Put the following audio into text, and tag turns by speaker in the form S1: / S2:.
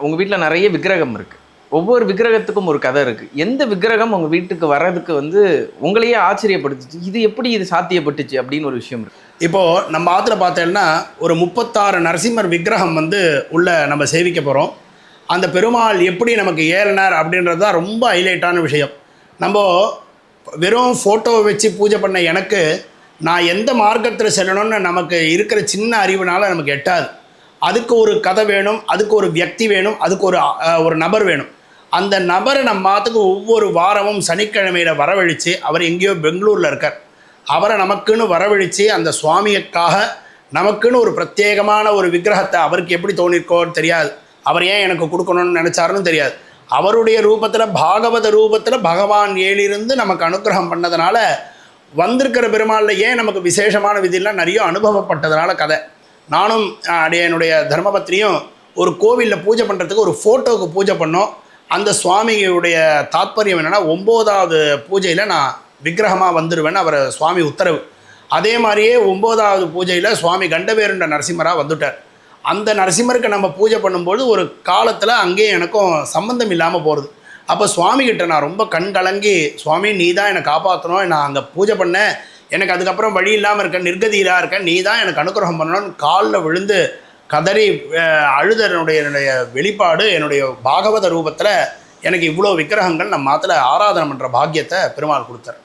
S1: உங்கள் வீட்டில் நிறைய விக்கிரகம் இருக்குது. ஒவ்வொரு விக்கிரகத்துக்கும் ஒரு கதை இருக்குது. எந்த விக்கிரகம் உங்கள் வீட்டுக்கு வர்றதுக்கு வந்து உங்களையே ஆச்சரியப்படுத்துச்சு, இது எப்படி இது சாத்தியப்பட்டுச்சு அப்படின்னு ஒரு விஷயம் இருக்குது?
S2: இப்போது நம்ம ஆற்றுல பார்த்தேன்னா ஒரு 36 நரசிம்மர் விக்கிரகம் வந்து உள்ள நம்ம சேவிக்க போகிறோம். அந்த பெருமாள் எப்படி நமக்கு ஏறினார் அப்படின்றது தான் ரொம்ப ஹைலைட்டான விஷயம். நம்ம வெறும் ஃபோட்டோவை வச்சு பூஜை பண்ண எனக்கு நான் எந்த மார்க்கத்தில் செல்லணும்னு நமக்கு இருக்கிற சின்ன அறிவுனால நமக்கு எட்டாது. அதுக்கு ஒரு கதை வேணும், அதுக்கு ஒரு வியக்தி வேணும், அதுக்கு ஒரு நபர் வேணும். அந்த நபரை நம்ம மாற்றுக்கு ஒவ்வொரு வாரமும் சனிக்கிழமையில் வரவழைச்சு, அவர் எங்கேயோ பெங்களூரில் இருக்கார், அவரை நமக்குன்னு வரவழைச்சு அந்த சுவாமியக்காக நமக்குன்னு ஒரு பிரத்யேகமான ஒரு விக்கிரகத்தை அவருக்கு எப்படி தோணிருக்கோன்னு தெரியாது. அவர் ஏன் எனக்கு கொடுக்கணும்னு நினச்சாருன்னு தெரியாது. அவருடைய ரூபத்தில், பாகவத ரூபத்தில் பகவான் ஏழிருந்து நமக்கு அனுகிரகம் பண்ணதுனால வந்திருக்கிற பெருமாளில் ஏன் நமக்கு விசேஷமான விதியெல்லாம் நிறைய அனுபவப்பட்டதுனால கதை. நானும் என்னுடைய தர்மபத்திரியும் ஒரு கோவிலில் பூஜை பண்ணுறதுக்கு ஒரு ஃபோட்டோவுக்கு பூஜை பண்ணோம். அந்த சுவாமியுடைய தாத்பரியம் என்னென்னா 9வது பூஜையில் நான் விக்கிரகமாக வந்துடுவேன்னு அவர் சுவாமி உத்தரவு. அதே மாதிரியே 9வது பூஜையில் சுவாமி கண்டவேருண்ட நரசிம்மராக வந்துட்டார். அந்த நரசிம்மருக்கு நம்ம பூஜை பண்ணும்போது ஒரு காலத்தில் அங்கேயும் எனக்கும் சம்பந்தம் இல்லாமல் போகிறது. அப்போ சுவாமிகிட்ட நான் ரொம்ப கண் கலங்கி, சுவாமி நீ தான் என்னை காப்பாற்றணும், நான் அங்கே பூஜை பண்ணேன், எனக்கு அதுக்கப்புறம் வழி இல்லாமல் இருக்கேன், நிர்கதியிலாக இருக்கேன், நீ தான் எனக்கு அனுகிரகம் பண்ணணும்னு காலில் விழுந்து கதறி அழுத என்னுடைய வெளிப்பாடு என்னுடைய பாகவத ரூபத்தில் எனக்கு இவ்வளோ விக்கிரகங்கள் நம்ம மாத்தில் ஆராதனை பண்ணுற பாக்கியத்தை பெருமாள் கொடுத்தார்.